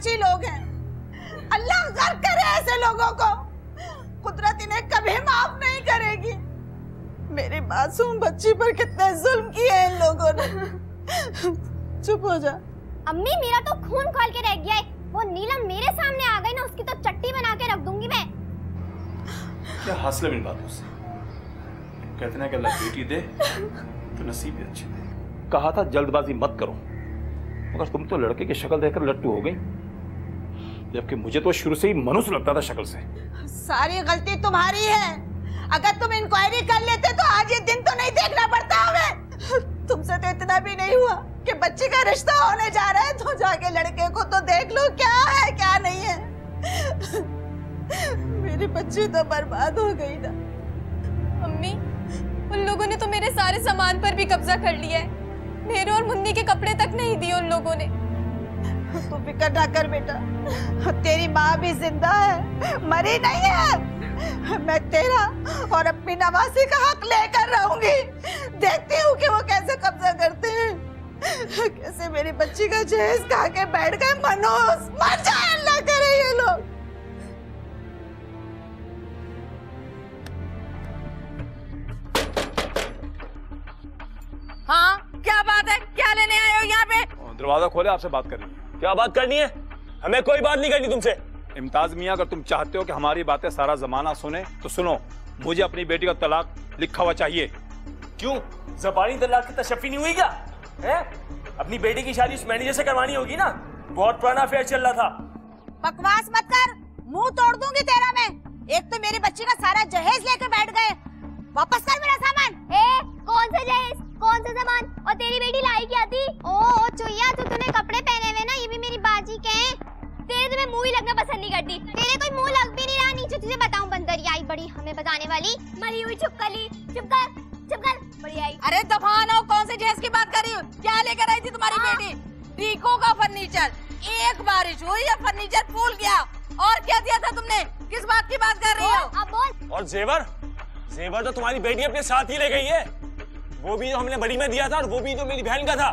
लालची लोग हैं। अल्लाह गर्क करे ऐसे लोगों को, कुदरत इन्हें कभी माफ नहीं करेगी। मेरी मासूम बच्ची पर कितने जुल्म किए इन लोगों ने। चुप हो जा। अम्मी मेरा तो खून खौल के रह गया है। वो नीलम मेरे सामने आ गई ना, उसकी तो चट्टी बना के रख दूंगी मैं। क्या हासिल है इन बातों से? कहते हैं कि अल्लाह बेटी दे तो नसीब भी अच्छे दे। कहा था जल्दबाजी मत करो, मगर तुम तो लड़के की शक्ल देखकर लट्टू हो गई, जबकि मुझे तो शुरू से ही मनुष्य लगता था शक्ल से। सारी गलती तुम्हारी है। अगर तुम इंक्वायरी कर लेते तो आज ये दिन तो नहीं देखना पड़ता हमें। तुमसे तो इतना भी नहीं हुआ कि बच्ची का रिश्ता होने जा रहा है, तो जाके लड़के को तो देख लो क्या है क्या नहीं है। मेरी बच्ची तो बर्बाद हो गई ना। अम्मी, उन लोगों ने तो मेरे सारे सामान पर भी कब्जा कर लिया है। मेरे और मुन्नी के कपड़े तक नहीं दिए उन लोगों ने। तू फिक्र ना कर बेटा, तेरी माँ भी जिंदा है, मरी नहीं है। मैं तेरा और अपनी नवासी का हक लेकर रहूंगी। देखती हूँ कि वो कैसे कब्जा करते हैं, कैसे मेरी बच्ची का जहेज खा के बैठ गए। मनोज मर जाए, अल्लाह करे ये लोग। हाँ, क्या बात है? क्या लेने आए हो यहाँ पे? दरवाजा खोले, आपसे बात करनी है। क्या बात करनी है? हमें कोई बात नहीं करनी तुमसे। इम्ताज मियाँ, अगर तुम चाहते हो कि हमारी बातें सारा जमाना सुने तो सुनो, मुझे अपनी बेटी का तलाक लिखा हुआ चाहिए। क्यों? ज़बानी तलाक की तशफ़ी नहीं हुई क्या? हैं? अपनी बेटी की शादी उस मैनेजर से करवानी होगी ना, बहुत पुराना अफेयर चल रहा था। बकवास मत कर, मुंह तोड़ दूंगी तेरा मैं। एक तो मेरी बच्ची का सारा जहेज लेके बैठ गए, वापस कर मेरा सामान। कौन सा जहेज, कौन सा सामान? और तेरी बेटी लाई क्या थी? ओ चुईया, जो तूने कपड़े पहने हुए ना, ये भी मेरी बाजी के हैं। तेरे तो मैं मुंह ही लगना पसंद नहीं करती। तेरे कोई मुंह लग भी नहीं रहा। नीचे तुझे बताऊं, बंदरी आई बड़ी हमें बताने वाली, मरी हुई छुपकली। चुप कर, बड़ी आई। अरे दफान हो, कौन से जहेज की बात कर रही हो? क्या लेकर आई थी तुम्हारी बेटी? डीको का फर्नीचर। एक बारिश हुई या फर्नीचर फूल गया। और क्या दिया था तुमने? किस बात की बात कर रही हो? अब बोल। और जेवर? जेवर तो तुम्हारी बेटी अपने साथ ही ले गई है। वो भी जो हमने बड़ी में दिया था, और वो भी जो मेरी बहन का था।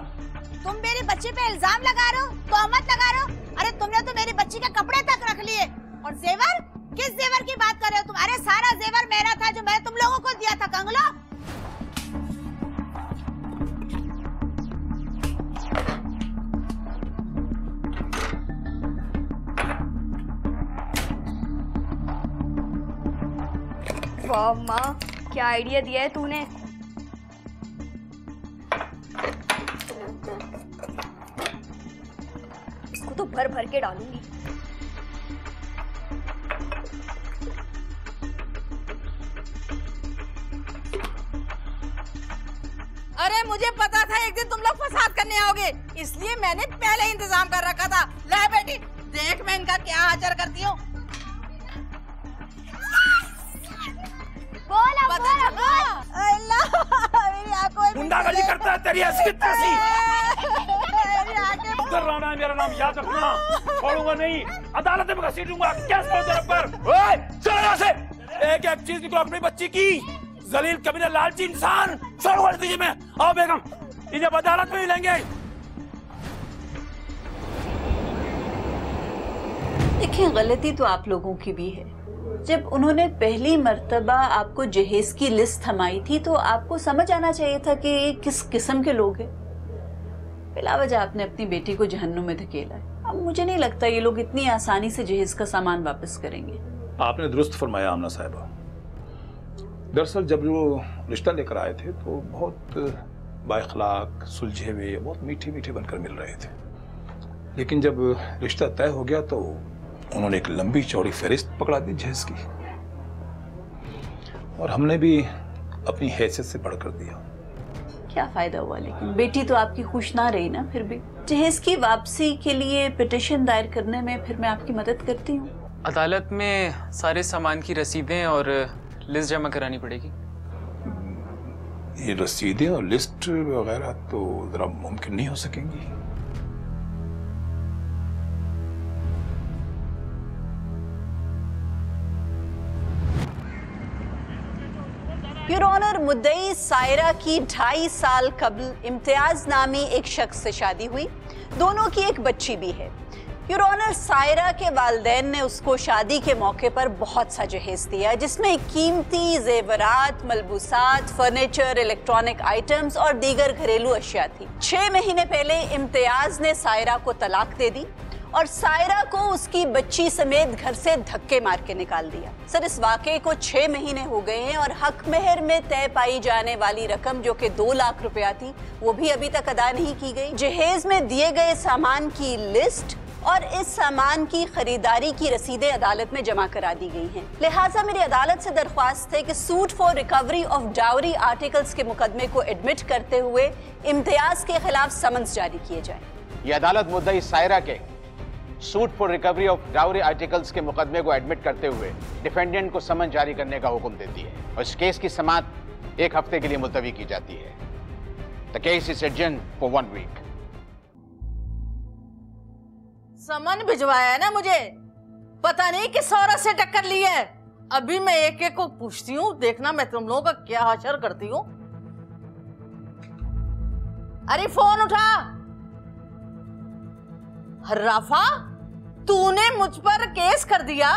तुम मेरी बच्ची पे इल्जाम लगा रहे हो, तोहमत लगा रहे हो। अरे तुमने तो मेरी बच्ची के कपड़े तक रख लिए। और जेवर? किस जेवर की बात कर रहे हो तुम? अरे सारा जेवर मेरा था, जो मैं तुम लोगों को दिया था। कंगलो, वाह माँ, क्या आइडिया दिया है तूने। इसको तो भर भर के डालूंगी। अरे मुझे पता था एक दिन तुम लोग फसाद करने आओगे, इसलिए मैंने पहले ही इंतजाम कर रखा था। ले बेटी, देख मैं इनका क्या हाजर करती हूँ। बोल अब, बोल अब, बोल। अल्लाह मेरी आंखों में गुंडागर्दी करता है तेरी ऐसी तैसी। मेरी आंखें। अब्दुल राना है मेरा नाम, याद रखना। छोड़ूंगा नहीं, अदालत में घसीटूंगा। क्या समझ तेरे पर? ओए चल यहाँ से। एक एक चीज निकलो अपनी बच्ची की। जलील कमीना लालची इंसान, छोड़ूंगा तुझे मैं। आओ बेगम, इन्हें अदालत में ही लेंगे। देखिए, गलती तो आप लोगों की भी है। जब उन्होंने पहली मर्तबा आपको जहेज की लिस्ट थमाई थी तो आपको समझ आना चाहिए था कि ये किस किस्म के लोग हैं। बिला वजह आपने अपनी बेटी को जहन्नुम में धकेला है। अब मुझे नहीं लगता ये लोग इतनी आसानी से जहेज का सामान वापस करेंगे। आपने दुरुस्त फरमाया आमना साहिबा। दरअसल जब वो रिश्ता लेकर आए थे तो बहुत बाइखलाक, सुलझे हुए, बहुत मीठे मीठे बनकर मिल रहे थे। लेकिन जब रिश्ता तय हो गया तो उन्होंने एक लंबी चौड़ी फहरिस्त पकड़ा दी जहेज की, और हमने भी अपनी हैसियत से बढ़कर दिया। क्या फायदा हुआ? लेकिन बेटी तो आपकी खुश ना रही ना। फिर भी जहेज की वापसी के लिए पिटीशन दायर करने में फिर मैं आपकी मदद करती हूँ। अदालत में सारे सामान की रसीदें और लिस्ट जमा करानी पड़ेगी। ये रसीदें और लिस्ट वगैरह तो जरा मुमकिन नहीं हो सकेंगी। योर ऑनर, मुद्दई सायरा की 2.5 साल कबल इम्तियाज नामी एक शख्स से शादी हुई। दोनों की एक बच्ची भी है। योर ऑनर, सायरा के वालिदैन ने उसको शादी के मौके पर बहुत सा जहेज दिया, जिसमें कीमती जेवरात, मलबूसात, फर्नीचर, इलेक्ट्रॉनिक आइटम्स और दीगर घरेलू अशिया थी। 6 महीने पहले इम्तियाज ने सायरा को तलाक दे दी और सायरा को उसकी बच्ची समेत घर से धक्के मार के निकाल दिया। सर, इस वाकये को 6 महीने हो गए हैं और हक मेहर में तय पाई जाने वाली रकम जो कि 2 लाख रुपया थी, वो भी अभी तक अदा नहीं की गई। जहेज में दिए गए सामान की लिस्ट और इस सामान की खरीदारी की रसीदें अदालत में जमा करा दी गई हैं। लिहाजा मेरी अदालत से दरख्वास्त है कि suit for recovery of dowry articles के मुकदमे को एडमिट करते हुए इम्तियाज के खिलाफ समन्स जारी किए जाए। ये अदालत मुद्दई सायरा के suit for recovery of dowry articles के मुकदमे को एडमिट करते हुए डिफेंडेंट को समन जारी करने का हुक्म देती है और इस केस की समाअत 1 हफ्ते के लिए मुलतवी की जाती है। The case is adjourned for 1 week. Summon भिजवाया है ना मुझे, पता नहीं किस औरत से टक्कर ली है। अभी मैं एक एक को पूछती हूँ, देखना मैं तुम लोगों का क्या हशर करती हूँ। अरे फोन उठा। राफा, तूने मुझ पर केस कर दिया,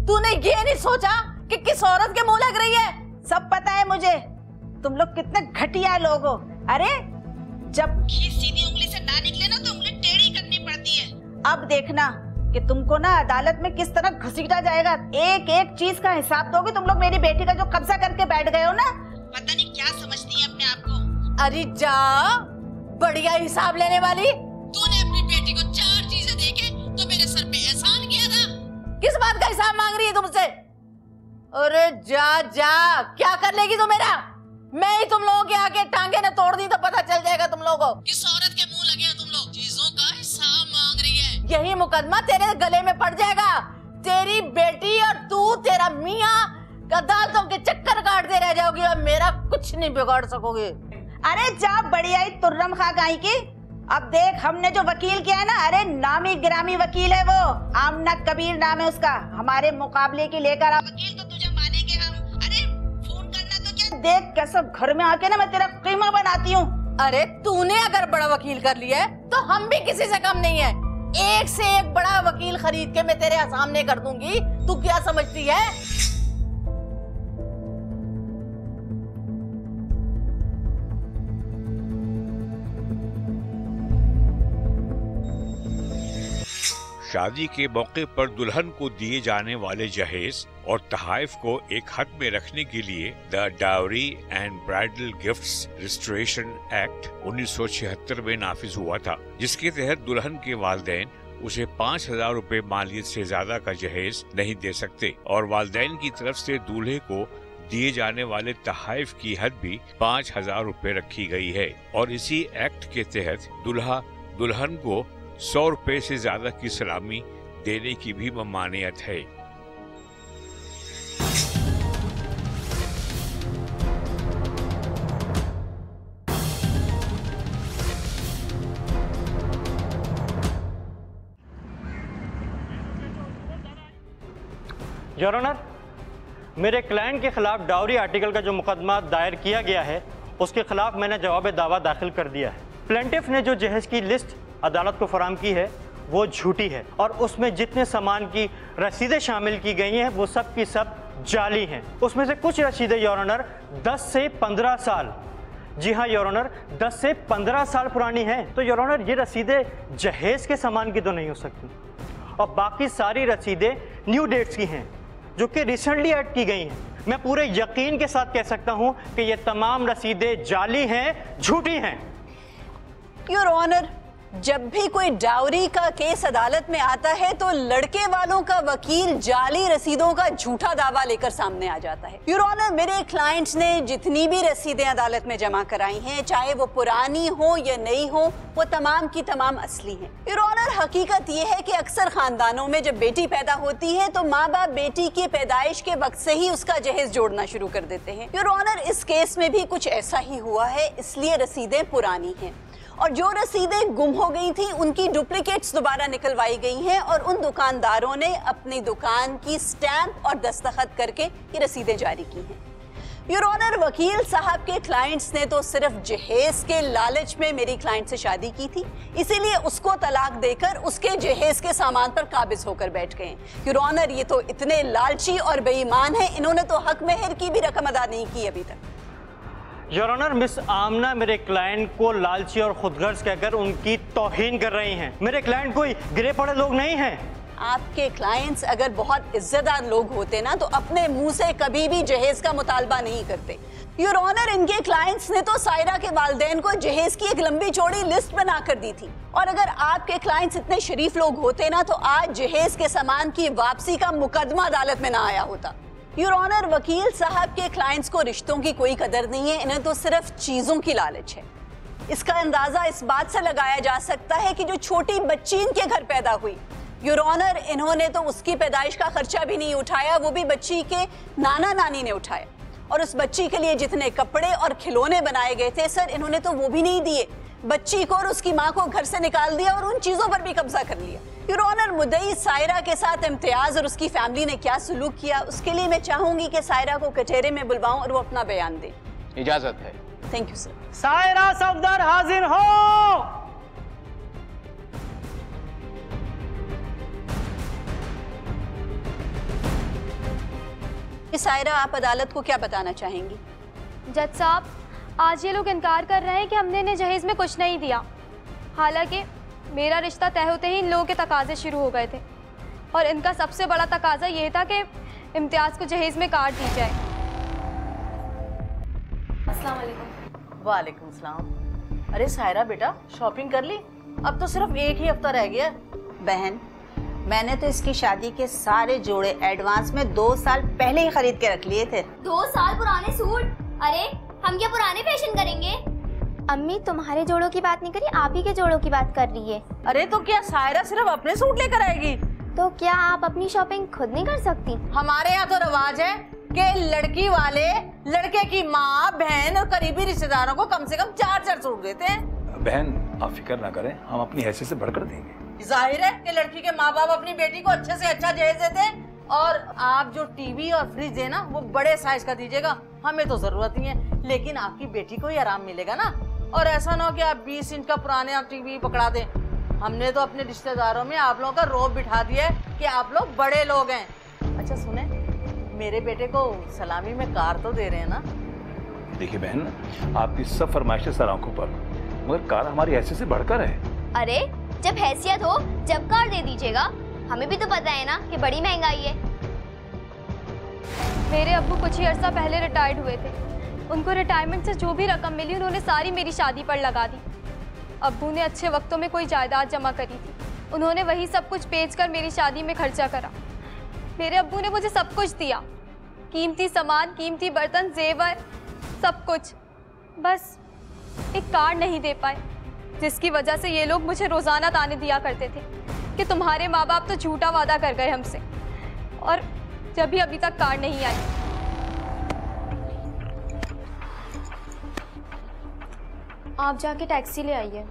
तूने ये नहीं सोचा कि किस औरत के मुंह लग रही है? सब पता है मुझे, तुम लोग कितने घटिया लोग हो। अरे जब घी सीधी उंगली से ना निकले ना तो उंगली टेढ़ी करनी पड़ती है। अब देखना कि तुमको ना अदालत में किस तरह घसीटा जाएगा। एक एक चीज का हिसाब दोगे तुम लोग। मेरी बेटी का जो कब्जा करके बैठ गए हो ना, पता नहीं क्या समझती है अपने आप को। अरे जा, बढ़िया हिसाब लेने वाली। तूने अपनी बेटी को 4 चीजें देके तो मेरे सर पे एहसान किया था। किस बात का हिसाब मांग रही है तुमसे? अरे जा जा, क्या कर लेगी तू मेरा? मैं ही तुम लोगों के आके टांगे न तोड़ दी तो पता चल जाएगा तुम लोगों को। किस औरत के मुंह लगे हो तुम लोग? चीजों का हिसाब मांग रही है। यही मुकदमा तेरे गले में पड़ जाएगा। तेरी बेटी और तू, तेरा मियाँ अदालतों के चक्कर काटते रह जाओगी और मेरा कुछ नहीं बिगाड़ सकोगे। अरे जा, बढ़िया ही तुर्रम खा गाई की। अब देख, हमने जो वकील किया है ना, अरे नामी गिरामी वकील है वो, आमना कबीर नाम है उसका। हमारे मुकाबले की लेकर आ वकील तो तुझे मानेंगे हम। अरे फोन करना तो क्या, देख कैसा घर में आके ना मैं तेरा कीमा बनाती हूँ। अरे तूने अगर बड़ा वकील कर लिया है तो हम भी किसी से कम नहीं है। एक से एक बड़ा वकील खरीद के मैं तेरे सामने कर दूंगी। तू क्या समझती है? शादी के मौके पर दुल्हन को दिए जाने वाले जहेज और तहाइफ को एक हद में रखने के लिए the dowry and bridal gifts restoration act 1976 में नाफिज हुआ था, जिसके तहत दुल्हन के वालिदैन उसे 5,000 रुपए मालियत से ज्यादा का जहेज नहीं दे सकते और वालिदैन की तरफ से दूल्हे को दिए जाने वाले तहाइफ की हद भी 5,000 रुपए रखी गई है। और इसी एक्ट के तहत दूल्हा दुल्हन को 100 रुपए से ज्यादा की सलामी देने की भी ममानियत है। योर ऑनर, मेरे क्लाइंट के खिलाफ डाउरी आर्टिकल का जो मुकदमा दायर किया गया है उसके खिलाफ मैंने जवाब दावा दाखिल कर दिया है। प्लेंटिफ ने जो जहेज की लिस्ट अदालत को फराहम की है वो झूठी है और उसमें जितने सामान की रसीदें शामिल की गई हैं वो सब की सब जाली हैं। उसमें से कुछ रसीदें योर ऑनर 10 से 15 साल, जी हाँ योर ऑनर, 10 से 15 साल पुरानी हैं। तो योर ऑनर, ये रसीदें जहेज के सामान की तो नहीं हो सकती और बाकी सारी रसीदें न्यू डेट्स की हैं जो कि रिसेंटली ऐड की गई हैं। मैं पूरे यकीन के साथ कह सकता हूं कि ये तमाम रसीदें जाली हैं, झूठी हैं। योर ऑनर, जब भी कोई डाउरी का केस अदालत में आता है तो लड़के वालों का वकील जाली रसीदों का झूठा दावा लेकर सामने आ जाता है। योर ऑनर, मेरे क्लाइंट्स ने जितनी भी रसीदें अदालत में जमा कराई हैं, चाहे वो पुरानी हो या नई हो, वो तमाम की तमाम असली हैं। योर ऑनर, हकीकत ये है कि अक्सर खानदानों में जब बेटी पैदा होती है तो माँ बाप बेटी की पैदाइश के वक्त से ही उसका जहेज जोड़ना शुरू कर देते हैं। योर ऑनर, इस केस में भी कुछ ऐसा ही हुआ है, इसलिए रसीदें पुरानी हैं और जो रसीदें गुम हो गई थी उनकी डुप्लीकेट्स दोबारा निकलवाई गई हैं और उन दुकानदारों ने अपनी दुकान की स्टैंप और दस्तखत करके ये रसीदें जारी की हैं। योर ऑनर, वकील साहब के क्लाइंट्स ने तो सिर्फ जहेज के लालच में मेरी क्लाइंट से शादी की थी, इसीलिए उसको तलाक देकर उसके जहेज के सामान पर काबिज होकर बैठ गए। योर ऑनर, ये तो इतने लालची और बेईमान हैं, इन्होंने तो हक मेहर की भी रकम अदा नहीं की अभी तक। योर ऑनर, मिस आमना मेरे क्लाइंट को लालची और खुदगर्ज कहकर उनकी तौहीन कर रही हैं। मेरे क्लाइंट कोई गिरे पड़े लोग नहीं हैं। आपके क्लाइंट्स अगर बहुत इज्जतदार लोग होते ना तो अपने मुंह से कभी भी जहेज का मुतालबा नहीं करते। योर ऑनर, इनके क्लाइंट्स ने तो सायरा के वालिदैन को जहेज की एक लंबी चौड़ी लिस्ट बना कर दी थी, और अगर आपके क्लाइंट्स इतने शरीफ लोग होते ना तो आज जहेज के सामान की वापसी का मुकदमा अदालत में ना आया होता। योर ऑनर, वकील साहब के क्लाइंट्स को रिश्तों की कोई कदर नहीं है, इन्हें तो सिर्फ चीजों की लालच है। इसका अंदाजा इस बात से लगाया जा सकता है कि जो छोटी बच्ची इनके घर पैदा हुई, योर ऑनर, इन्होंने तो उसकी पैदाइश का खर्चा भी नहीं उठाया, वो भी बच्ची के नाना नानी ने उठाया। और उस बच्ची के लिए जितने कपड़े और खिलौने बनाए गए थे सर, इन्होंने तो वो भी नहीं दिए। बच्ची को और उसकी माँ को घर से निकाल दिया और उन चीजों पर भी कब्जा कर लिया। योर ऑनर, मुद्दई सायरा के साथ इम्तियाज और उसकी फैमिली ने क्या सलूक किया, उसके लिए मैं चाहूंगी कि सायरा को कचहरे में बुलवाऊं और वो अपना बयान दे। इजाजत है। Thank you sir. Saira Safdar हाजिर हो। सायरा, आप अदालत को क्या बताना चाहेंगी? जज साहब, आज ये लोग इनकार कर रहे हैं कि हमने इन्हें जहेज में कुछ नहीं दिया, हालांकि मेरा रिश्ता तय होते ही इन लोगों के तकाजे शुरू हो गए थे, और इनका सबसे बड़ा तकाजा ये था कि इम्तियाज को जहेज में काट दी जाए। अस्सलाम वालेकुम। वालेकुम सलाम। अरे सायरा बेटा, शॉपिंग कर ली? अब तो सिर्फ एक ही हफ्ता रह गया। बहन, मैंने तो इसकी शादी के सारे जोड़े एडवांस में 2 साल पहले ही खरीद के रख लिए थे। 2 साल पुराने सूट? अरे हम क्या पुराने फैशन करेंगे? अम्मी तुम्हारे जोड़ों की बात नहीं करी, आप ही के जोड़ों की बात कर रही है। अरे तो क्या सायरा सिर्फ अपने सूट लेकर आएगी? तो क्या आप अपनी शॉपिंग खुद नहीं कर सकती? हमारे यहाँ तो रिवाज है कि लड़की वाले लड़के की माँ, बहन और करीबी रिश्तेदारों को कम से कम 4-4 सूट देते हैं। बहन, आप फिक्र ना करें, हम अपनी हैसियत से बढ़कर देंगे। जाहिर है कि लड़की के माँ बाप अपनी बेटी को अच्छे से अच्छा जहेज देते हैं, और आप जो टीवी और फ्रिज देना वो बड़े साइज का दीजिएगा, हमें तो जरूरत नहीं है, लेकिन आपकी बेटी को ही आराम मिलेगा ना। और ऐसा ना हो कि आप 20 इंच का पुराने टीवी पकड़ा दें। हमने तो अपने रिश्तेदारों में आप लोगों का रौब बिठा दिया है कि आप लोग बड़े लोग हैं। अच्छा सुने, मेरे बेटे को सलामी में कार तो दे रहे हैं ना? देखिए बहन, आपकी सब फरमाइशें सर आंखों पर, मगर कार हमारी हैसियत से बढ़कर है। अरे जब हैसियत हो जब कार दे दीजिएगा, हमें भी तो पता है ना कि बड़ी महंगाई है। मेरे अब्बू कुछ ही अर्सा पहले रिटायर्ड हुए थे, उनको रिटायरमेंट से जो भी रकम मिली उन्होंने सारी मेरी शादी पर लगा दी। अब्बू ने अच्छे वक्तों में कोई जायदाद जमा करी थी, उन्होंने वही सब कुछ बेचकर मेरी शादी में खर्चा करा। मेरे अब्बू ने मुझे सब कुछ दिया, कीमती सामान, कीमती बर्तन, जेवर, सब कुछ, बस एक कार नहीं दे पाए, जिसकी वजह से ये लोग मुझे रोजाना ताने दिया करते थे कि तुम्हारे माँ बाप तो झूठा वादा कर गए हमसे, और जब भी अभी तक कार नहीं आई। आप जाके टैक्सी ले आइए।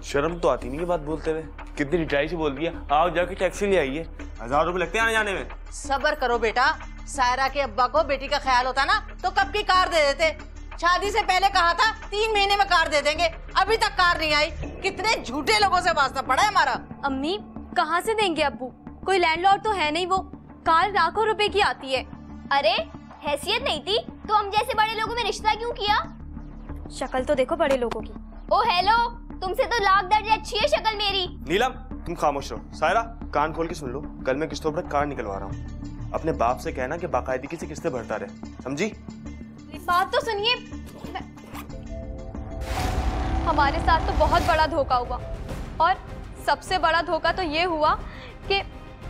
शर्म तो आती नहीं है बात बोलते हुए, कितनी रिटाई से बोल दिया, आप जाके टैक्सी ले आइए। 1000 रुपए लगते हैं आने जाने में। सब्र करो बेटा, सायरा के अब्बा को बेटी का ख्याल होता ना तो कब की कार दे देते। शादी से पहले कहा था 3 महीने में कार दे देंगे, अभी तक कार नहीं आई। कितने झूठे लोगों से वास्ता पड़ा है हमारा। अम्मी कहाँ से देंगे अब्बू, कोई लैंडलॉर्ड तो है नहीं, वो कार लाखों रुपए की आती है। अरे हैसियत नहीं थी तो हम जैसे बड़े लोगों में रिश्ता क्यों किया? शक्ल तो देखो बड़े लोगों की। ओ हेलो, तुमसे तो लाख दर्जे अच्छी है शक्ल मेरी। नीलम तुम खामोश रहो। सायरा कान खोल के सुन लो, कल मैं किस्तों पर कार निकलवा रहा हूँ। अपने बाप से कहना कि बाकायदगी से किस्तें भरता रहे, समझी? बात तो सुनिए, हमारे साथ तो बहुत बड़ा धोखा हुआ, और सबसे बड़ा धोखा तो ये हुआ कि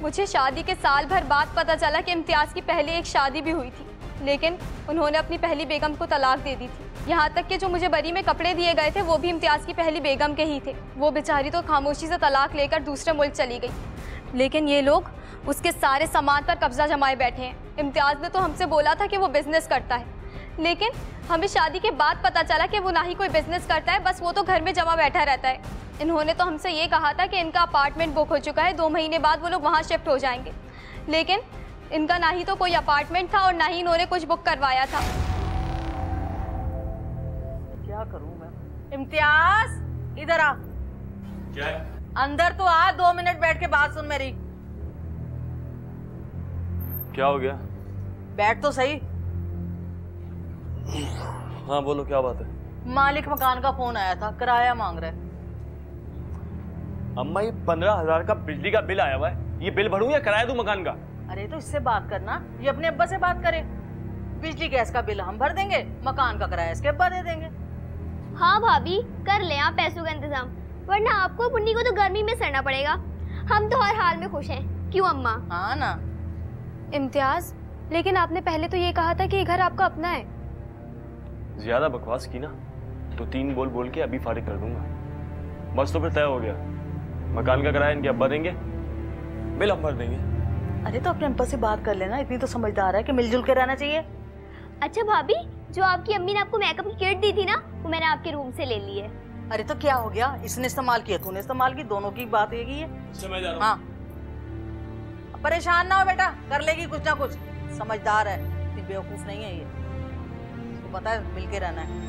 मुझे शादी के साल भर बाद पता चला कि इम्तियाज की पहले एक शादी भी हुई थी, लेकिन उन्होंने अपनी पहली बेगम को तलाक दे दी थी। यहाँ तक कि जो मुझे बरी में कपड़े दिए गए थे वो भी इम्तियाज की पहली बेगम के ही थे। वो बेचारी तो खामोशी से तलाक लेकर दूसरे मुल्क चली गई, लेकिन ये लोग उसके सारे सामान पर कब्जा जमाए बैठे हैं। इम्तियाज ने तो हमसे बोला था कि वो बिजनेस करता है, लेकिन हमें शादी के बाद पता चला कि वो ना ही कोई बिजनेस करता है, बस वो तो घर में जमा बैठा रहता है। इन्होंने तो हमसे ये कहा था कि इनका अपार्टमेंट बुक हो चुका है, 2 महीने बाद वो लोग वहाँ शिफ्ट हो जाएंगे, लेकिन इनका ना ही तो कोई अपार्टमेंट था और ना ही इन्होंने कुछ बुक करवाया था। क्या करूं मैं? इम्तियाज, इधर आ। क्या है? अंदर तो आ, 2 मिनट बैठ के बात सुन मेरी। क्या हो गया? बैठ तो सही। हाँ बोलो, क्या बात है? मालिक मकान का फोन आया था, किराया मांग रहा है। अम्मा, ये 15,000 का बिजली का बिल आया हुआ है, ये बिल भरूं या किराया दूं मकान का? अरे तो इससे बात करना, ये अपने अब्बा से बात करे। बिजली गैस का बिल हम भर देंगे, मकान का किराया इसके अब्बा दे देंगे। हाँ भाभी, कर ले आप पैसों का इंतजाम, वरना आपको पुन्नी को तो गर्मी में सड़ना पड़ेगा। हम तो हर हाल में खुश हैं, क्यों अम्मा? हाँ ना। इम्तियाज, लेकिन आपने पहले तो ये कहा था कि ये घर आपका अपना है। ज्यादा बकवास की ना तो 3 बोल बोल के अभी फारिग कर दूंगा। बस तो फिर तय हो गया, मकान का किराया इनके अब्बा देंगे, बिल हम भर देंगे। अरे तो अपने अब्बा से बात कर लेना, इतनी तो समझदार है कि मिलजुल के रहना चाहिए। अच्छा भाभी, जो आपकी अम्मी ने आपको मेकअप की किट दी थी ना, वो मैंने आपके रूम से ले ली है। अरे तो क्या हो गया, इसने इस्तेमाल किया, तूने इस्तेमाल की, दोनों की बात एक ही है। समझ आ रहा हूं। हाँ, परेशान ना हो बेटा, कर लेगी कुछ ना कुछ। समझदार है, इतनी बेवकूफ नहीं है ये, इसको पता है मिलके रहना है।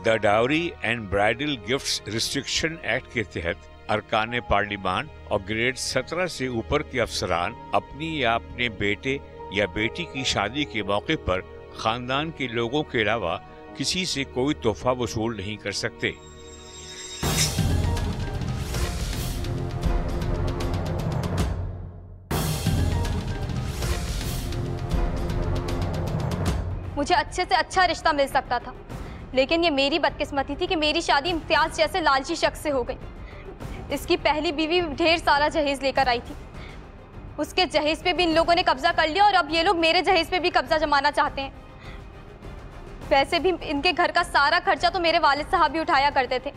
The dowry and bridal gifts restriction act के तहत अरकान पार्लिमान और ग्रेड 17 से ऊपर के अफसरान अपनी या अपने बेटे या बेटी की शादी के मौके पर खानदान के लोगों के अलावा किसी से कोई तोहफा वसूल नहीं कर सकते। मुझे अच्छे से अच्छा रिश्ता मिल सकता था, लेकिन ये मेरी बदकिस्मती थी कि मेरी शादी इम्तियाज जैसे लालची शख्स से हो गई। इसकी पहली बीवी ढेर सारा जहेज लेकर आई थी, उसके जहेज पे भी इन लोगों ने कब्जा कर लिया और अब ये लोग मेरे जहेज पे भी कब्जा जमाना चाहते हैं। वैसे भी इनके घर का सारा खर्चा तो मेरे वालिद साहब भी उठाया करते थे,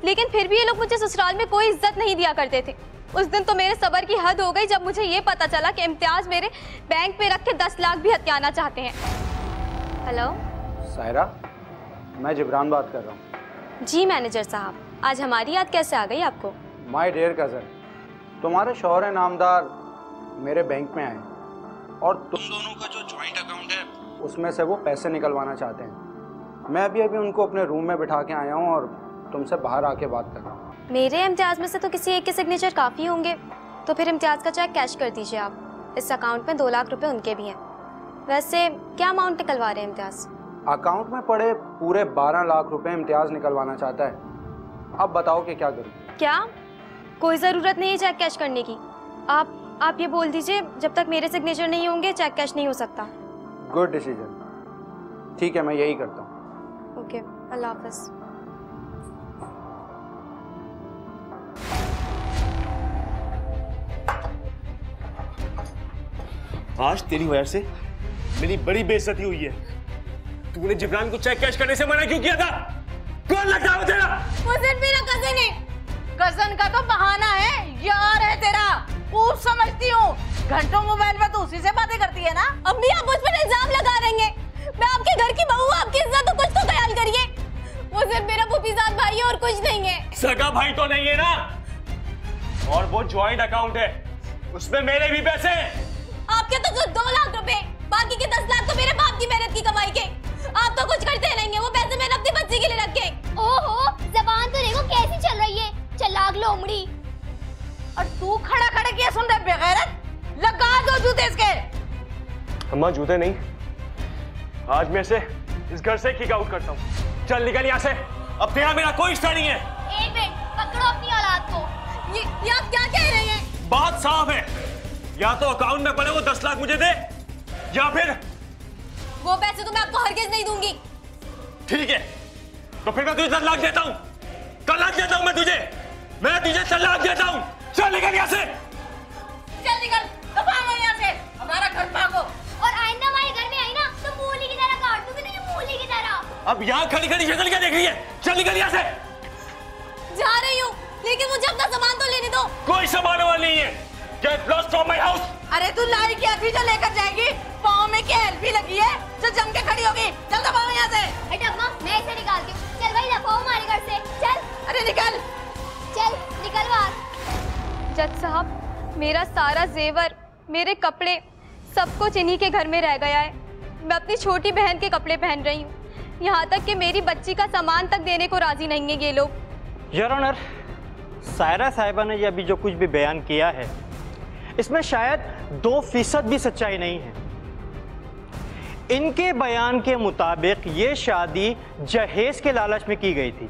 लेकिन फिर भी ये लोग मुझे ससुराल में कोई इज्जत नहीं दिया करते थे। उस दिन तो मेरे सब्र की हद हो गई जब मुझे ये पता चला कि इम्तियाज मेरे बैंक पे रख के 10 लाख भी हथियाना चाहते हैं। हेलो सायरा, मैं जिब्रान बात कर रहा हूँ। जी मैनेजर साहब, आज हमारी याद कैसे आ गई आपको? माय डियर कज़न, तुम्हारे शौहर नामदार मेरे बैंक में आए और तुम दोनों का जो जॉइंट अकाउंट है उसमें से वो पैसे निकलवाना चाहते हैं। मैं अभी उनको अपने रूम में बिठा के आया हूँ और तुमसे बाहर आके बात कर रहा हूँ। मेरे इम्तियाज में से तो किसी एक के सिग्नेचर काफ़ी होंगे, तो फिर इम्तियाज का चेक कैश कर दीजिए आप। इस अकाउंट में 2 लाख रुपए उनके भी हैं। वैसे क्या अमाउंट निकलवा रहे हैं इम्तियाज? अकाउंट में पड़े पूरे 12 लाख रुपए इम्तियाज निकलवाना चाहता है। अब बताओ कि क्या करूँ? क्या? कोई ज़रूरत नहीं है चेक कैश करने की। आप ये बोल दीजिए, जब तक मेरे सिग्नेचर नहीं होंगे चेक कैश नहीं हो सकता। Good decision. ठीक है, मैं यही करता हूँ। ओके, अल्लाह हाफ़िज़। आज तेरी वजह से मेरी बड़ी बेइज्जती हुई है। तूने जिब्रान को चेक कैश करने से मना क्यों किया था? कौन लगता है तेरा? वो सिर्फ मेरा कजन है। कजन का तो बहाना है, यार है तेरा। खूब समझती हूँ, घंटों मोबाइल पर तो उसी से बातें करती है ना। अम्मी, आप मुझ पर इल्जाम लगा रही हैं। मैं आपके घर की बहू, आपकी इज्जत तो कुछ तो ख्याल करिए। वो सिर्फ मेरा फूफीजाद भाई है और कुछ नहीं है। सगा भाई तो नहीं है ना? और वो जॉइंट अकाउंट है, उसमें मेरे भी पैसे हैं। आपके तो जो 2 लाख रुपए, बाकी के 10 लाख तो मेरे बाप की मेहनत की कमाई के। आप तो कुछ करते नहीं है, वो पैसे मैंने अपनी बच्ची के लिए रखे। ओहो, जबान तो देखो कैसी चल रही है, चलाक लोमड़ी। और तू खड़ा खड़ा किया सुन रहे बेगैरत? लगा दो जूते इसके। अम्मा, जूते नहीं, आज मैं से इस घर से किक आउट करता हूँ। चल निकल यहाँ से, अब तेरा मेरा कोई रिश्ता नहीं है। एक मिनट, पकड़ो अपनी औलाद को। ये आप क्या कह रहे हैं? बात साफ है, या तो अकाउंट में पड़े वो 10 लाख मुझे दे, या फिर वो पैसे तो मैं आपको हरगिज नहीं दूंगी। ठीक है, तो फिर मैं तुझे 10 लाख देता हूँ। तलाक देता हूँ मैं तुझे तलाक देता हूँ। चल निकल यहाँ से। चल निकल, भागो यहाँ से, हमारा घर भागो। और आइंदा हमारे घर में आई ना तो मूली की तरह काट दूंगी तुझे, मूली की तरह। अब यहाँ खड़ी खड़ी शक्ल क्या देख रही है? चल निकल यहाँ से। जा रही हूँ, लेकिन मुझे अपना सामान तो लेने दो। कोई सामान वाला नहीं है। Get lost from my house। अरे तू लाई क्या थी जो लेकर जाएगी? पाँव में क्या हेल्प लगी है जो जम के खड़ी होगी? चल दबाओ यहाँ से। अरे अम्मा, मैं इसे निकालती हूँ। चल भाई, दबाओ हमारे घर से। चल। अरे निकल। चल निकल बाहर। जज साहब, मेरा सारा जेवर, मेरे कपड़े सब कुछ इन्हीं के घर में रह गया है। मैं अपनी छोटी बहन के कपड़े पहन रही हूँ, यहाँ तक कि मेरी बच्ची का सामान तक देने को राजी नहीं है ये लोग। योर ऑनर, सायरा साहिबा ने ये अभी जो कुछ भी बयान किया है इसमें शायद 2% भी सच्चाई नहीं है। इनके बयान के मुताबिक ये शादी जहेज के लालच में की गई थी।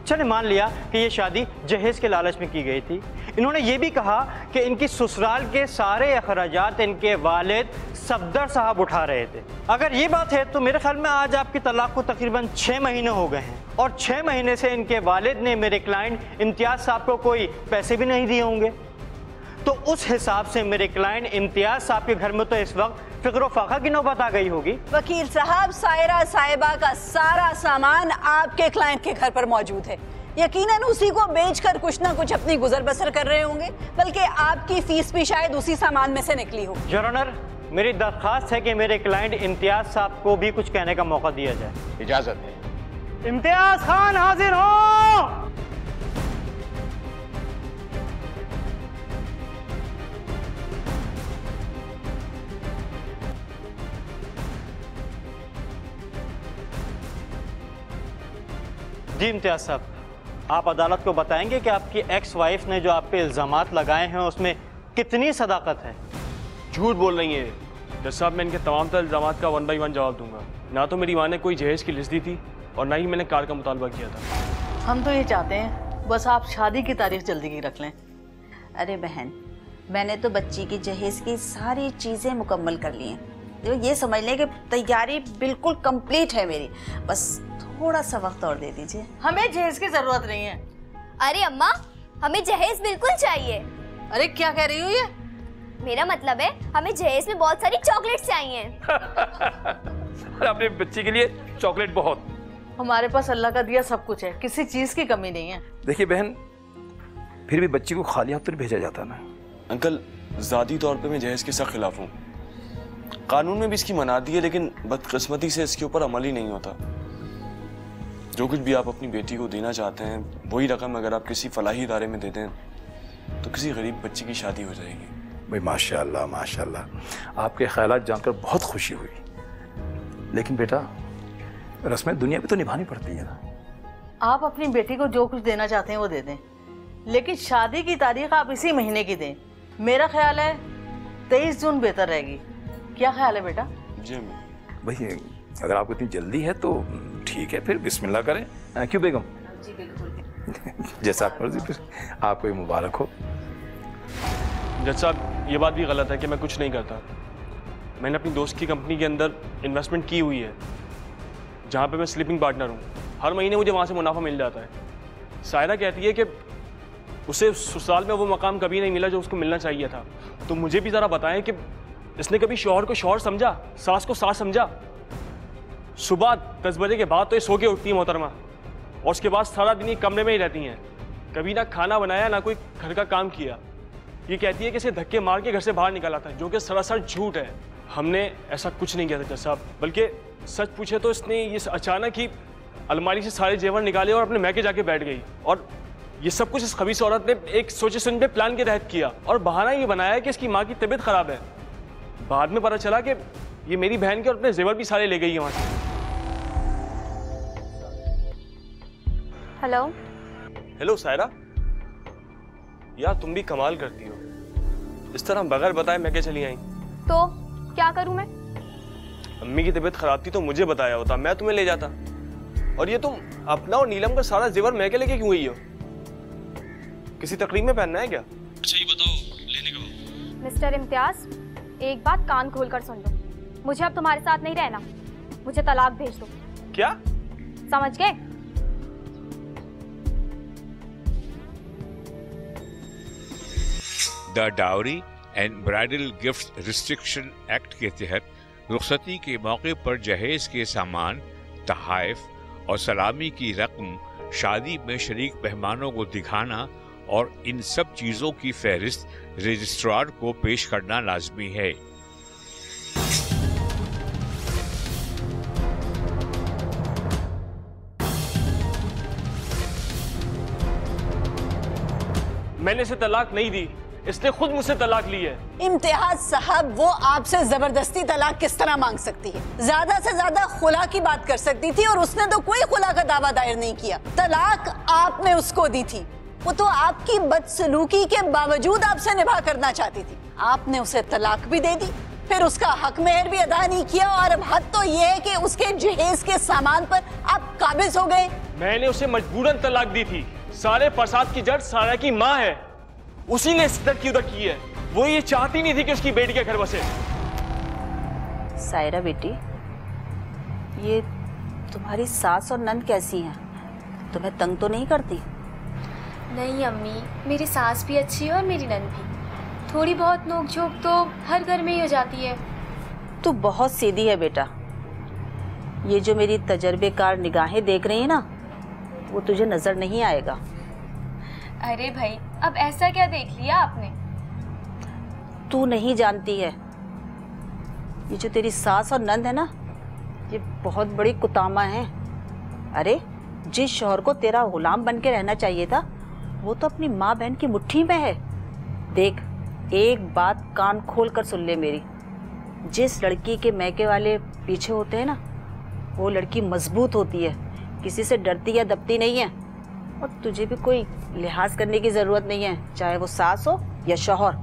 चले मान लिया कि ये शादी जहेज के लालच में की गई थी। इन्होंने ये भी कहा कि इनकी ससुराल के सारे अखराजात इनके वालिद सफदर साहब उठा रहे थे। अगर ये बात है तो मेरे ख्याल में आज आपकी तलाक को तकरीबन 6 महीने हो गए हैं और 6 महीने से इनके वालिद ने मेरे क्लाइंट इम्तियाज साहब को कोई पैसे भी नहीं दिए होंगे। तो उस हिसाब से मेरे क्लाइंट इम्तियाज साहब के घर में तो इस वक्त फिक्र फाका की नौबत आ गई होगी। वकील साहब, सायरा साहिबा का सारा सामान आपके क्लाइंट के घर पर मौजूद है। यकीनन उसी को बेचकर कुछ ना कुछ अपनी गुजर बसर कर रहे होंगे, बल्कि आपकी फीस भी शायद उसी सामान में से निकली हो। योर ऑनर, मेरी दरख्वास्त है कि मेरे क्लाइंट इम्तियाज साहब को भी कुछ कहने का मौका दिया जाए। इजाजत है। इम्तियाज खान हाजिर हो। जी इम्तियाज साहब, आप अदालत को बताएंगे कि आपकी एक्स वाइफ ने जो आप पे इल्ज़ामात लगाए हैं उसमें कितनी सदाकत है? झूठ बोल रही है जज साहब। मैं इनके तमाम तर इल्ज़ामात का 1 बाय 1 जवाब दूंगा। ना तो मेरी माँ ने कोई जहेज की लिस्ट दी थी और ना ही मैंने कार का मुतालबा किया था। हम तो ये चाहते हैं बस आप शादी की तारीख जल्दी की रख लें। अरे बहन, मैंने तो बच्ची की जहेज की सारी चीज़ें मुकम्मल कर ली हैं। तो ये समझ लें कि तैयारी बिल्कुल कंप्लीट है मेरी, बस थोड़ा सा वक्त और दे दीजिए। हमें जहेज की जरूरत नहीं है। अरे अम्मा, हमें जहेज बिल्कुल चाहिए। अरे क्या कह रही हो ये? मेरा मतलब है हमें जहेज में बहुत सारी चॉकलेट्स चाहिए। अपने बच्चे के लिए चॉकलेट बहुत। हमारे पास अल्लाह का दिया सब कुछ है, किसी चीज की कमी नहीं है। देखिए बहन, फिर भी बच्ची को खाली हाथ तो नहीं भेजा जाता ना। अंकल, ज़ाती तौर पे मैं जहेज के सख्त खिलाफ हूँ। कानून में भी इसकी मना दी है, लेकिन बदकिस्मती से इसके ऊपर अमल ही नहीं होता। जो कुछ भी आप अपनी बेटी को देना चाहते हैं वही रकम अगर आप किसी फलाही इदारे में दे दें तो किसी गरीब बच्ची की शादी हो जाएगी। भाई माशाल्लाह माशाल्लाह, आपके ख्यालात जानकर बहुत खुशी हुई। लेकिन बेटा, रस्में दुनिया में तो निभानी पड़ती है ना। आप अपनी बेटी को जो कुछ देना चाहते हैं वो दे दें, लेकिन शादी की तारीख आप इसी महीने की दें। मेरा ख्याल है 23 जून बेहतर रहेगी। क्या ख्याल है बेटा? जी अम्मी। भाई अगर आपको इतनी जल्दी है तो ठीक है, फिर बिस्मिल्लाह करें। क्यों बेगम? जी बिल्कुल। जैसा आप मर्जी, फिर आपको मुबारक हो। जज साहब, ये बात भी गलत है कि मैं कुछ नहीं करता। मैंने अपनी दोस्त की कंपनी के अंदर इन्वेस्टमेंट की हुई है जहाँ पे मैं स्लीपिंग पार्टनर हूँ। हर महीने मुझे वहाँ से मुनाफा मिल जाता है। सायरा कहती है कि उसे ससुराल में वो मकाम कभी नहीं मिला जो उसको मिलना चाहिए था। तो मुझे भी ज़रा बताएं कि इसने कभी शौहर को शौहर समझा, सास को सास समझा? सुबह 10 बजे के बाद तो ये सो के उठती है मोहतरमा, और उसके बाद सारा दिन ये कमरे में ही रहती हैं। कभी ना खाना बनाया ना कोई घर का काम किया। ये कहती है कि इसे धक्के मार के घर से बाहर निकाला था, जो कि सरासर झूठ है। हमने ऐसा कुछ नहीं किया था जज साहब, बल्कि सच पूछे तो इसने ये अचानक ही अलमारी से सारे जेवर निकाले और अपने मैके जाके बैठ गई। और ये सब कुछ इस खबीस औरत ने एक सोचे सुन पे प्लान के तहत किया और बहाना ये बनाया कि इसकी माँ की तबीयत खराब है। बाद में पता चला कि ये मेरी बहन के और अपने जेवर भी सारे ले गई है वहाँ से। हेलो हेलो सायरा, यार तुम भी कमाल करती हो। इस तरह बगैर बताए मैं क्या चली आई? तो क्या करूं मैं? अम्मी की तबीयत खराब थी तो मुझे बताया होता, मैं तुम्हें ले जाता। और ये तुम अपना और नीलम का सारा जेवर मैं के लेके क्यों गई हो? किसी तकरीब में पहनना है क्या? अच्छा ये बताओ, लेने का। मिस्टर इम्तियाज, एक बात कान खोल कर सुन लो। मुझे अब तुम्हारे साथ नहीं रहना, मुझे तलाक भेज दो। क्या? समझ गए? The dowry and bridal gift restriction act के तहत रुखसती के मौके पर जहेज के सामान, तहाइफ और सलामी की रकम शादी में शरीक मेहमानों को दिखाना और इन सब चीजों की फहरिस्त रजिस्ट्रार को पेश करना लाजमी है। मैंने इसे तलाक नहीं दी, इसने खुद मुझसे तलाक ली है। इम्तियाज साहब, वो आपसे जबरदस्ती तलाक किस तरह मांग सकती है? ज्यादा से ज्यादा खुला की बात कर सकती थी, और उसने तो कोई खुला का दावा दायर नहीं किया। तलाक आपने उसको दी थी, वो तो आपकी बदसलूकी के बावजूद आपसे निभा करना चाहती थी। आपने उसे तलाक भी दे दी, फिर उसका हक मेहर भी अदा नहीं किया, और अब हद तो ये है कि उसके जहेज के सामान पर आप काबिज हो गए। मैंने उसे मजबूरन तलाक दी थी। सारे फसाद की जड़ सारा की माँ है, उसी ने इस तरह की उधर की है। वो ये चाहती नहीं थी कि उसकी बेटी के घर बसे। सायरा बेटी, ये तुम्हारी सास और नंद कैसी हैं? तुम्हें तंग तो नहीं करती? नहीं अम्मी, मेरी सास भी अच्छी है और मेरी नंद भी। थोड़ी बहुत नोकझोंक तो हर घर में ही हो जाती है। तू बहुत सीधी है बेटा। ये जो मेरी तजर्बेकार निगाहें देख रही है ना, वो तुझे नजर नहीं आएगा। अरे भाई, अब ऐसा क्या देख लिया आपने? तू नहीं जानती है, ये जो तेरी सास और नंद है ना, ये बहुत बड़ी कुतामा है। अरे जिस शौहर को तेरा गुलाम बन के रहना चाहिए था, वो तो अपनी माँ बहन की मुट्ठी में है। देख, एक बात कान खोल कर सुन ले मेरी, जिस लड़की के मैके वाले पीछे होते हैं ना, वो लड़की मजबूत होती है, किसी से डरती या दबती नहीं है। और तुझे भी कोई लिहाज करने की जरूरत नहीं है, चाहे वो सास हो या शौहर।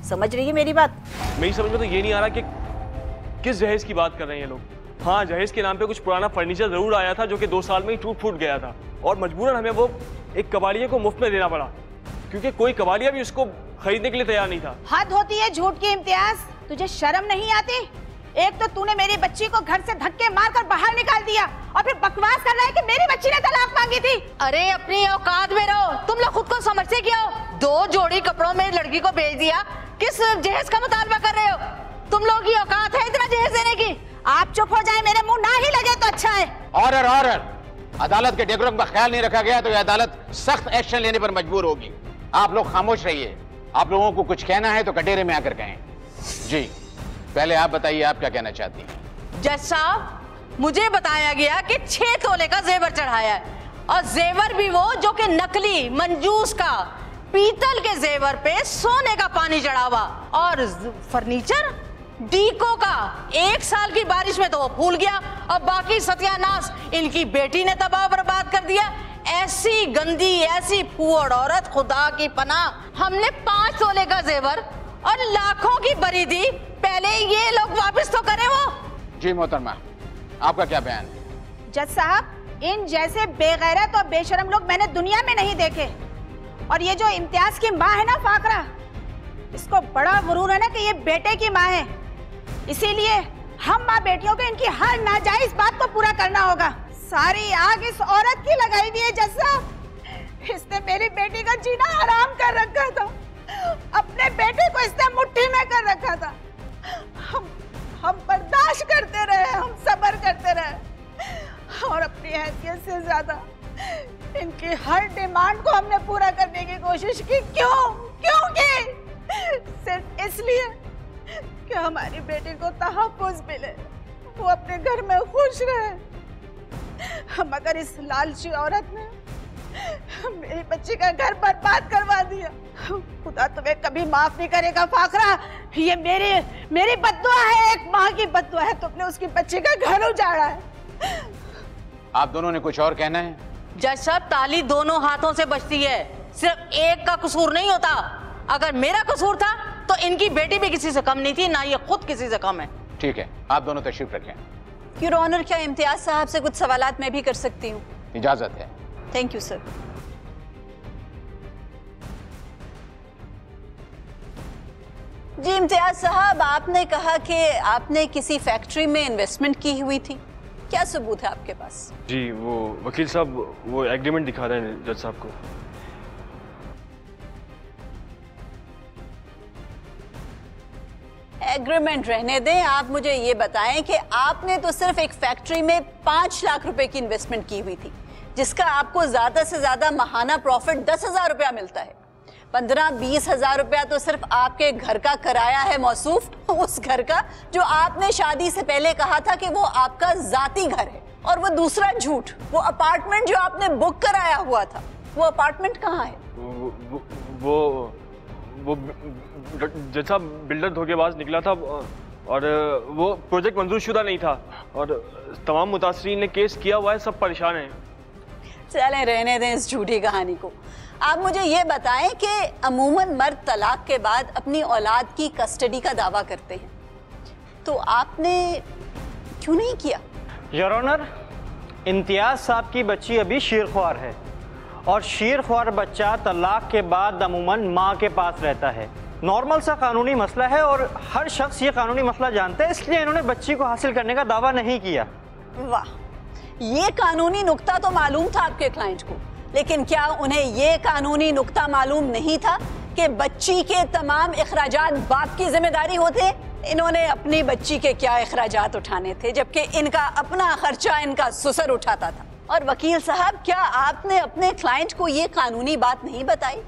समझ रही है मेरी बात? मेरी समझ में तो ये नहीं आ रहा कि किस जहेज की बात कर रहे हैं ये लोग। हाँ, जहेज के नाम पे कुछ पुराना फर्नीचर जरूर आया था, जो कि 2 साल में ही टूट फूट गया था, और मजबूरन हमें वो एक कबाड़िये को मुफ्त में देना पड़ा, क्योंकि कोई कबाड़िया भी उसको खरीदने के लिए तैयार नहीं था। हद होती है झूठ की इम्तियाज, तुझे शर्म नहीं आती? एक तो तूने मेरी बच्ची को घर से धक्के मारकर बाहर निकाल दिया, और फिर बकवास कर रहा है कि मेरी बच्ची ने तलाक मांगी थी। अरे अपनी औकात में रहो, तुम लोग खुद को समझते क्या हो? 2 जोड़ी कपड़ों में लड़की को भेज दिया, किस जहेज का मुतालबा कर रहे हो? तुम लोग की औकात है इतना जहेज देने की? आप चुप हो जाए, मेरे मुंह ना ही लगे तो अच्छा है। Order order. अदालत के डेकोरम का ख्याल नहीं रखा गया तो यह अदालत सख्त एक्शन लेने पर मजबूर होगी। आप लोग खामोश रहिए। आप लोगों को कुछ कहना है तो कटेरे में आकर कहें। जी, पहले आप बताइए, आप क्या कहना चाहती हैं? जज साहब, मुझे बताया गया कि 6 तोले का जेवर चढ़ाया है, और जेवर भी वो जो कि नकली मंजूस का, पीतल के जेवर पे सोने का पानी चढ़ा हुआ, और फर्नीचर डीको का 1 साल की बारिश में तो वो फूल गया, और बाकी सत्यानाश इनकी बेटी ने तबाह बर्बाद कर दिया। ऐसी गंदी, ऐसी फूहड़ औरत, खुदा की पनाह। हमने 5 तोले का जेवर और लाखों की बरी दी, पहले ये लोग वापस तो करें वो। जी मोहतरमा, आपका क्या बयान है? जज साहब, इन जैसे बेगैरत और बेशरम लोग मैंने दुनिया में नहीं देखे। और ये जो इम्तियाज की माँ है ना, फाकरा, इसको बड़ा गुरूर है ना कि ये बेटे की माँ है, इसीलिए हम माँ बेटियों को इनकी हर नाजायज बात को पूरा करना होगा। सारी आग इस औरत की लगाई हुई है जज साहब। इसने मेरी बेटी का जीना हराम कर रखा था, अपने बेटे को इसने मुट्ठी में कर रखा था। हम बर्दाश्त करते रहे, हम सब्र करते रहे, और अपनी हैसियत से ज्यादा इनकी हर डिमांड को हमने पूरा करने की कोशिश की। क्यों की? सिर्फ इसलिए कि हमारी बेटी को तहफ्फुज़ मिले, वो अपने घर में खुश रहे। मगर इस लालची औरत ने मेरी बच्ची का घर बर्बाद करवा दिया। खुदा तुम्हें कभी माफ नहीं करेगा फाकरा, ये मेरी बद्दुआ है, एक माँ की बद्दुआ है। तुमने उसकी बच्ची का घर उजाड़ा है। आप दोनों ने कुछ और कहना है? जज साहब, ताली दोनों हाथों से बजती है, सिर्फ एक का कसूर नहीं होता। अगर मेरा कसूर था तो इनकी बेटी भी किसी से कम नहीं थी, ना ये खुद किसी से कम है। ठीक है, आप दोनों तशरीफ रखें। योर ऑनर, क्या इम्तियाज साहब से कुछ सवालात मैं भी कर सकती हूँ? इजाजत है। Thank you sir. जी इम्तियाज साहब, आपने कहा कि आपने किसी फैक्ट्री में इन्वेस्टमेंट की हुई थी, क्या सबूत है आपके पास? जी, वो वकील साहब वो एग्रीमेंट दिखा रहे हैं जज साहब को। एग्रीमेंट रहने दें, आप मुझे ये बताएं कि आपने तो सिर्फ एक फैक्ट्री में 5 लाख रुपए की इन्वेस्टमेंट की हुई थी, जिसका आपको ज्यादा से ज्यादा माहाना प्रॉफिट 10,000 रुपया मिलता है। 15-20 हजार रुपया तो सिर्फ आपके घर का किराया है मौसूफ, उस घर का जो आपने शादी से पहले कहा था कि वो आपका जाती घर है। और वो दूसरा झूठ, वो अपार्टमेंट जो आपने बुक कराया हुआ था, वो अपार्टमेंट कहाँ है? वो जज साहब बिल्डर धोखेबाज निकला था और वो प्रोजेक्ट मंजूरशुदा नहीं था और तमाम मुतासरीन ने केस किया हुआ है, सब परेशान हैं। चलें रहने दें इस झूठी कहानी को। आप मुझे ये बताएं कि अमूमन मर्द तलाक के बाद अपनी औलाद की कस्टडी का दावा करते हैं, तो आपने क्यों नहीं किया? योर ऑनर, इम्तियाज साहब की बच्ची अभी शीरख्वार है और शीरख्वार बच्चा तलाक के बाद अमूमन माँ के पास रहता है। नॉर्मल सा कानूनी मसला है और हर शख्स ये कानूनी मसला जानता है, इसलिए इन्होंने बच्ची को हासिल करने का दावा नहीं किया। वाह, ये कानूनी नुक्ता तो मालूम था आपके क्लाइंट को, लेकिन क्या उन्हें ये कानूनी नुक्ता मालूम नहीं था कि बच्ची के तमाम इखराजात बाप की जिम्मेदारी होते? इन्होंने अपनी बच्ची के क्या इखराजात उठाने थे, जबकि इनका अपना खर्चा इनका ससुर उठाता था। और वकील साहब, क्या आपने अपने क्लाइंट को ये कानूनी बात नहीं बताई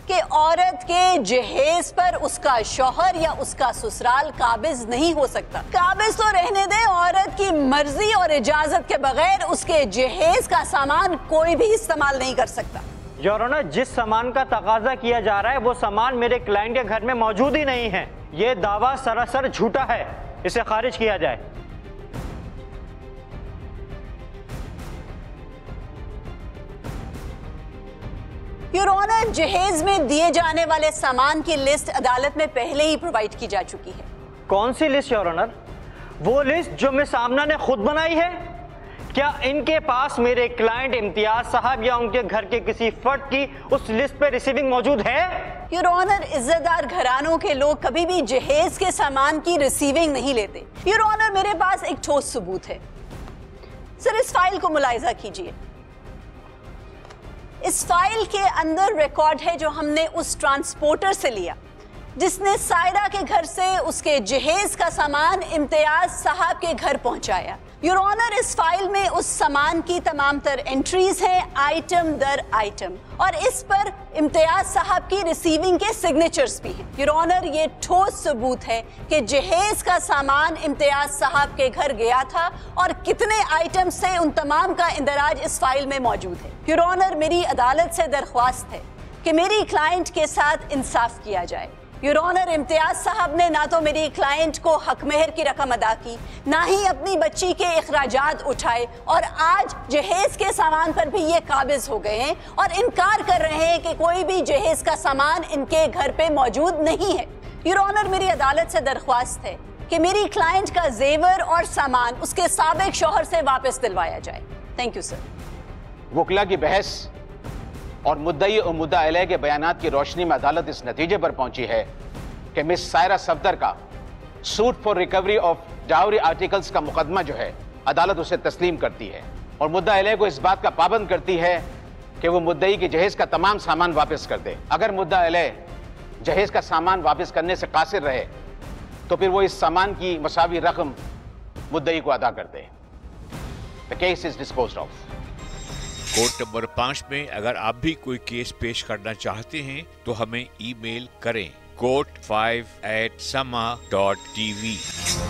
कि औरत के जहेज पर उसका शौहर या उसका ससुराल काबिज नहीं हो सकता? काबिज तो रहने दें, औरत की मर्जी और इजाजत के बगैर उसके जहेज का सामान कोई भी इस्तेमाल नहीं कर सकता। योर ऑनर, जिस सामान का तकाजा किया जा रहा है वो सामान मेरे क्लाइंट के घर में मौजूद ही नहीं है। ये दावा सरासर झूठा है, इसे खारिज किया जाए। योर ऑनर, जहेज में दिए जाने वाले सामान की लिस्ट अदालत में पहले ही प्रोवाइड की जा चुकी है। कौन सी लिस्ट योर ऑनर? वो लिस्ट जो मिस आमना ने खुद बनाई है? क्या इनके पास मेरे क्लाइंट इम्तियाज साहब या उनके घर के किसी फर्द की उस लिस्ट पे रिसीविंग मौजूद है? योर ऑनर, इज्जतदार घरानों के लोग कभी भी जहेज के सामान की रिसीविंग नहीं लेते। योर ऑनर, मेरे पास एक ठोस सबूत है। सर, इस फाइल को मुलाहिजा कीजिए। इस फाइल के अंदर रिकॉर्ड है जो हमने उस ट्रांसपोर्टर से लिया जिसने सायरा के घर से उसके जहेज का सामान इम्तियाज साहब के घर पहुंचाया। योर ऑनर, इस फाइल में उस सामान की तमाम तर एंट्रीज हैं, आइटम दर आइटम, और इस पर इम्तियाज साहब की रिसीविंग के सिग्नेचर्स भी हैं। योर ऑनर, ये ठोस सबूत है कि जहेज का सामान इम्तियाज साहब के घर गया था और कितने आइटम्स हैं उन तमाम का इंदराज इस फाइल में मौजूद है। योर ऑनर, मेरी अदालत से दरख्वास्त है कि मेरी क्लाइंट के साथ इंसाफ किया जाए। योर ऑनर, इम्तियाज साहब ने ना तो मेरी क्लाइंट को हक मेहर की रकम अदा की, ना ही अपनी बच्ची के इखराजात उठाए, और आज जहेज के सामान पर भी ये काबिज हो गए हैं और इनकार कर रहे हैं कि कोई भी जहेज का सामान इनके घर पे मौजूद नहीं है। योर ऑनर, मेरी अदालत से दरख्वास्त है कि मेरी क्लाइंट का जेवर और सामान उसके साबिक शौहर से वापस दिलवाया जाए। Thank you sir. वकला की बहस और मुद्दई और मुद्दा अलैह के बयानात की रोशनी में अदालत इस नतीजे पर पहुंची है कि मिस सायरा सफदर का suit for recovery of dowry articles का मुकदमा जो है अदालत उसे तस्लीम करती है और मुद्दा अलैह को इस बात का पाबंद करती है कि वो मुद्दई के जहेज का तमाम सामान वापस कर दे। अगर मुद्दा अलैह जहेज का सामान वापस करने से कासिर रहे तो फिर वो इस सामान की मसावी रकम मुद्दई को अदा कर दे। The case is disposed of. Court number 5 में अगर आप भी कोई केस पेश करना चाहते हैं तो हमें ईमेल करें court5@sama.tv।